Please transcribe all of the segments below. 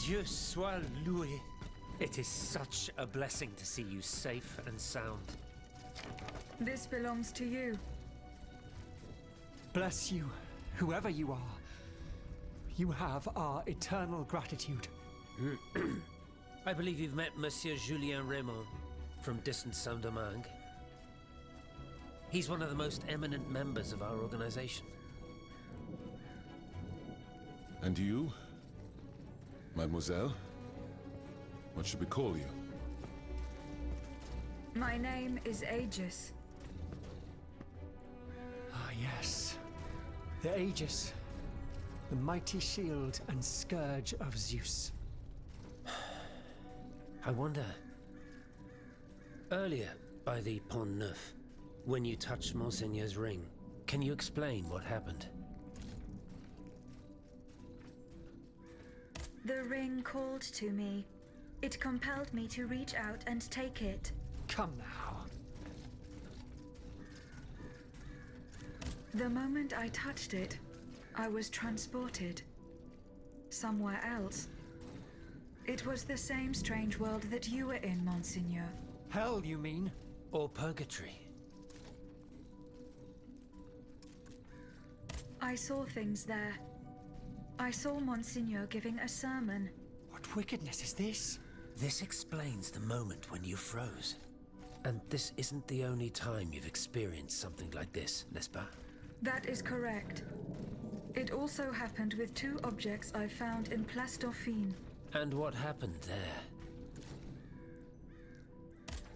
Dieu soit loué. It is such a blessing to see you safe and sound. This belongs to you. Bless you, whoever you are. You have our eternal gratitude. I believe you've met Monsieur Julien Raymond from distant Saint-Domingue. He's one of the most eminent members of our organization. And you, mademoiselle? What should we call you? My name is Aegis. Ah, yes. The Aegis. The mighty shield and scourge of Zeus. I wonder... Earlier, by the Pont Neuf, when you touched Monseigneur's ring, can you explain what happened? The ring called to me. It compelled me to reach out and take it. Come now. The moment I touched it, I was transported. Somewhere else. It was the same strange world that you were in, Monseigneur. Hell, you mean? Or purgatory? I saw things there. I saw Monseigneur giving a sermon. What wickedness is this? This explains the moment when you froze. And this isn't the only time you've experienced something like this, n'est-ce pas? That is correct. It also happened with two objects I found in Place Dauphine. And what happened there?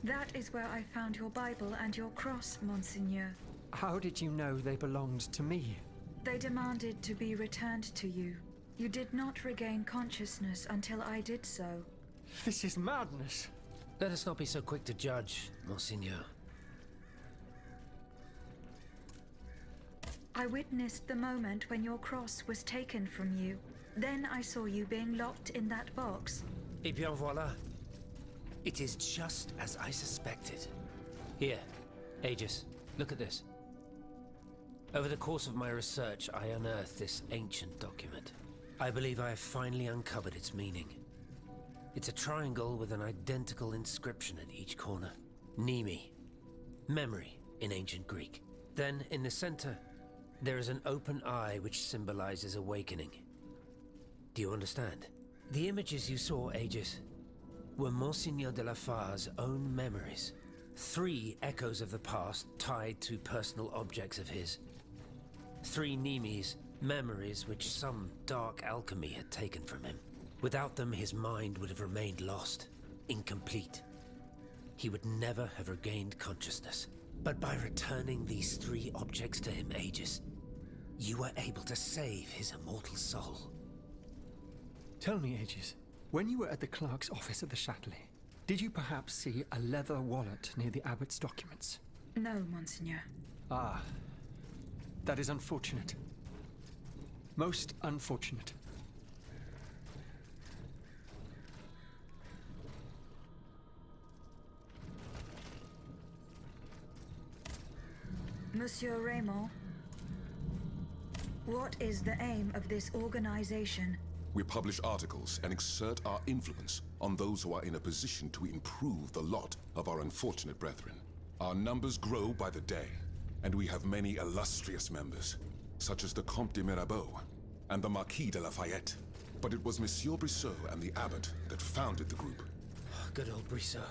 That is where I found your Bible and your cross, Monseigneur. How did you know they belonged to me? They demanded to be returned to you. You did not regain consciousness until I did so. This is madness. Let us not be so quick to judge, Monseigneur. I witnessed the moment when your cross was taken from you. Then I saw you being locked in that box. Eh bien voilà. It is just as I suspected. Here, Aegis, look at this. Over the course of my research, I unearthed this ancient document. I believe I have finally uncovered its meaning. It's a triangle with an identical inscription at each corner. Mnemi, memory in ancient Greek. Then, in the center, there is an open eye which symbolizes awakening. Do you understand? The images you saw, Aegis, were Monseigneur de la Far's own memories. 3 echoes of the past tied to personal objects of his. 3 Mnemis, memories which some dark alchemy had taken from him. Without them, his mind would have remained lost, incomplete. He would never have regained consciousness. But by returning these 3 objects to him, Aegis, you were able to save his immortal soul. Tell me, Aegis, when you were at the clerk's office at the Châtelet, did you perhaps see a leather wallet near the abbot's documents? No, Monseigneur. Ah, that is unfortunate. Most unfortunate. Monsieur Raymond, what is the aim of this organization? We publish articles and exert our influence on those who are in a position to improve the lot of our unfortunate brethren. Our numbers grow by the day, and we have many illustrious members, such as the Comte de Mirabeau and the Marquis de Lafayette. But it was Monsieur Brissot and the Abbot that founded the group. Good old Brissot.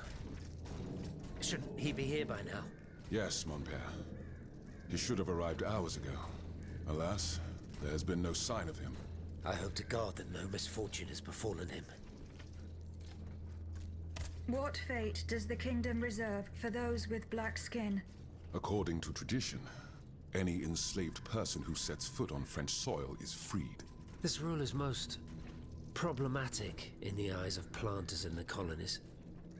Shouldn't he be here by now? Yes, mon père. He should have arrived hours ago. Alas, there has been no sign of him. I hope to God that no misfortune has befallen him. What fate does the kingdom reserve for those with black skin? According to tradition, any enslaved person who sets foot on French soil is freed. This rule is most problematic in the eyes of planters in the colonies,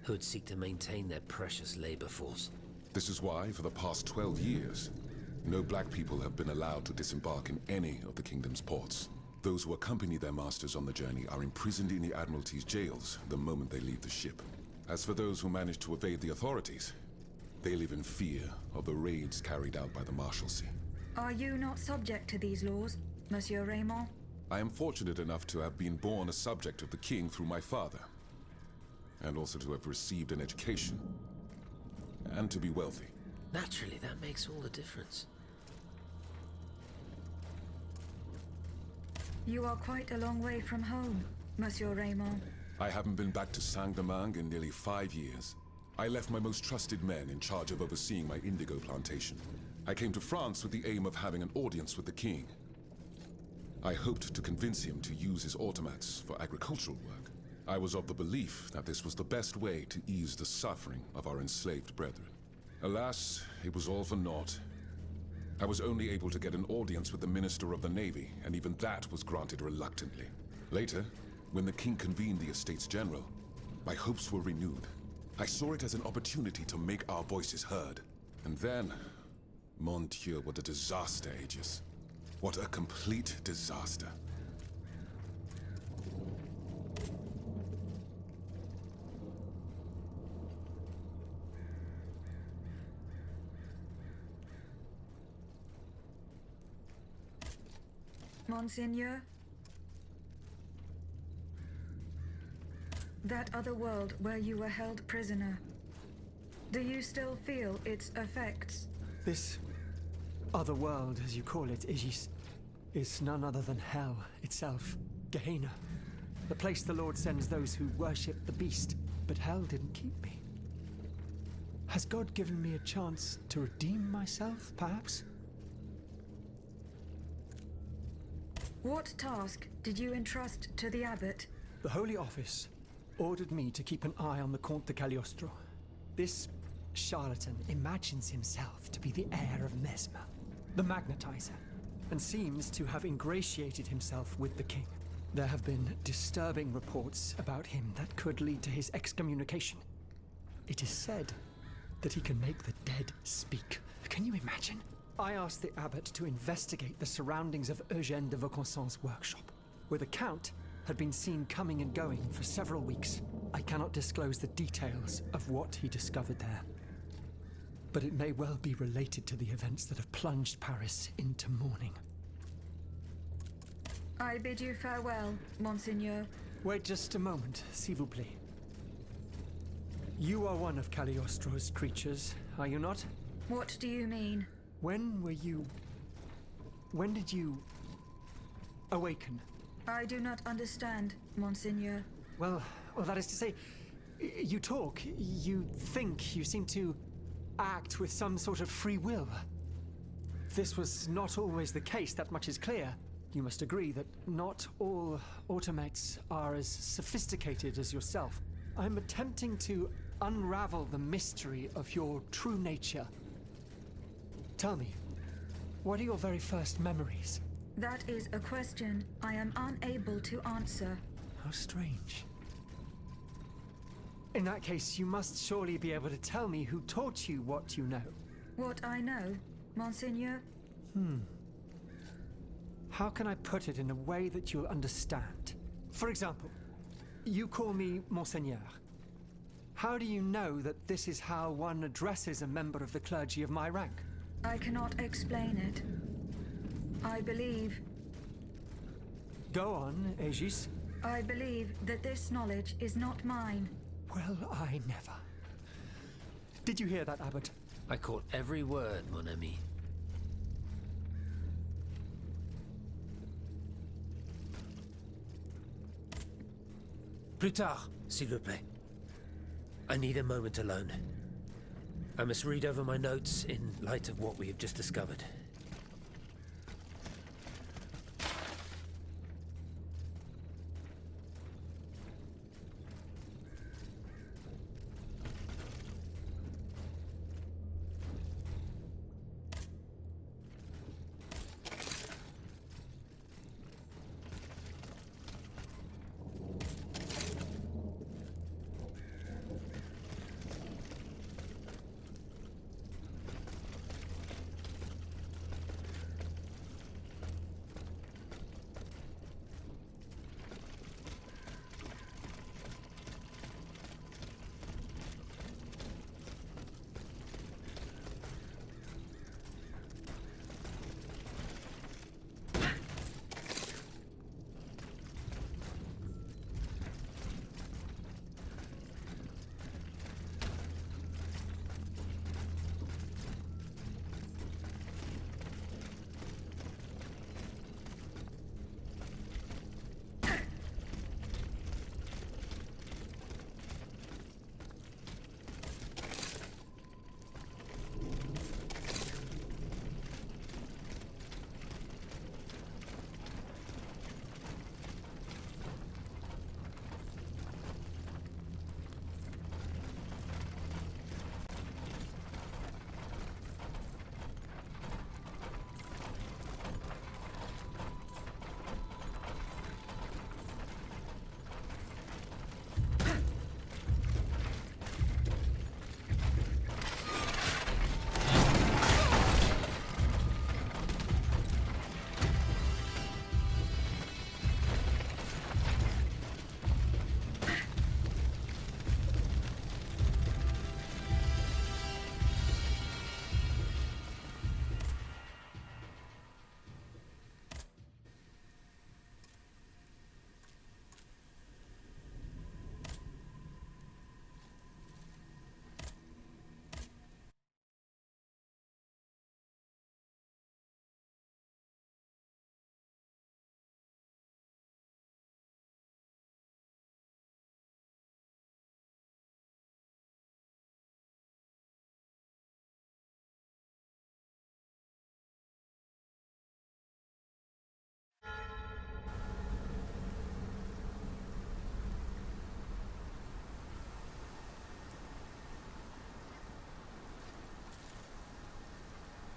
who would seek to maintain their precious labor force. This is why, for the past 12 years, no black people have been allowed to disembark in any of the kingdom's ports. Those who accompany their masters on the journey are imprisoned in the Admiralty's jails the moment they leave the ship. As for those who manage to evade the authorities, they live in fear of the raids carried out by the Marshalsea. Are you not subject to these laws, Monsieur Raymond? I am fortunate enough to have been born a subject of the king through my father, and also to have received an education, and to be wealthy. Naturally, that makes all the difference. You are quite a long way from home, Monsieur Raymond. I haven't been back to Saint-Domingue in nearly 5 years. I left my most trusted men in charge of overseeing my indigo plantation. I came to France with the aim of having an audience with the king. I hoped to convince him to use his automats for agricultural work. I was of the belief that this was the best way to ease the suffering of our enslaved brethren. Alas, it was all for naught. I was only able to get an audience with the Minister of the Navy, and even that was granted reluctantly. Later, when the king convened the Estates General, my hopes were renewed. I saw it as an opportunity to make our voices heard. And then, mon Dieu, what a disaster, Aegis. What a complete disaster. Monseigneur? That other world where you were held prisoner. Do you still feel its effects? This other world, as you call it, Aegis, is none other than hell itself. Gehenna. The place the Lord sends those who worship the beast. But hell didn't keep me. Has God given me a chance to redeem myself, perhaps? What task did you entrust to the abbot? The Holy Office ordered me to keep an eye on the Comte de Cagliostro. This charlatan imagines himself to be the heir of Mesmer, the magnetizer, and seems to have ingratiated himself with the king. There have been disturbing reports about him that could lead to his excommunication. It is said that he can make the dead speak. Can you imagine? I asked the abbot to investigate the surroundings of Eugène de Vaucanson's workshop, where the Count had been seen coming and going for several weeks. I cannot disclose the details of what he discovered there, but it may well be related to the events that have plunged Paris into mourning. I bid you farewell, Monseigneur. Wait just a moment, s'il vous plaît. You are one of Cagliostro's creatures, are you not? What do you mean? When did you awaken? I do not understand, Monseigneur. Well, that is to say, you talk, you think, you seem to act with some sort of free will. This was not always the case, that much is clear. You must agree that not all automates are as sophisticated as yourself. I'm attempting to unravel the mystery of your true nature. Tell me, what are your very first memories? That is a question I am unable to answer. How strange. In that case, you must surely be able to tell me who taught you what you know. What I know, Monseigneur? How can I put it in a way that you'll understand? For example, you call me Monseigneur. How do you know that this is how one addresses a member of the clergy of my rank? I cannot explain it. I believe... Go on, Aegis. I believe that this knowledge is not mine. Well, I never. Did you hear that, Abbot? I caught every word, mon ami. Plus tard, s'il vous plaît. I need a moment alone. I must read over my notes in light of what we have just discovered.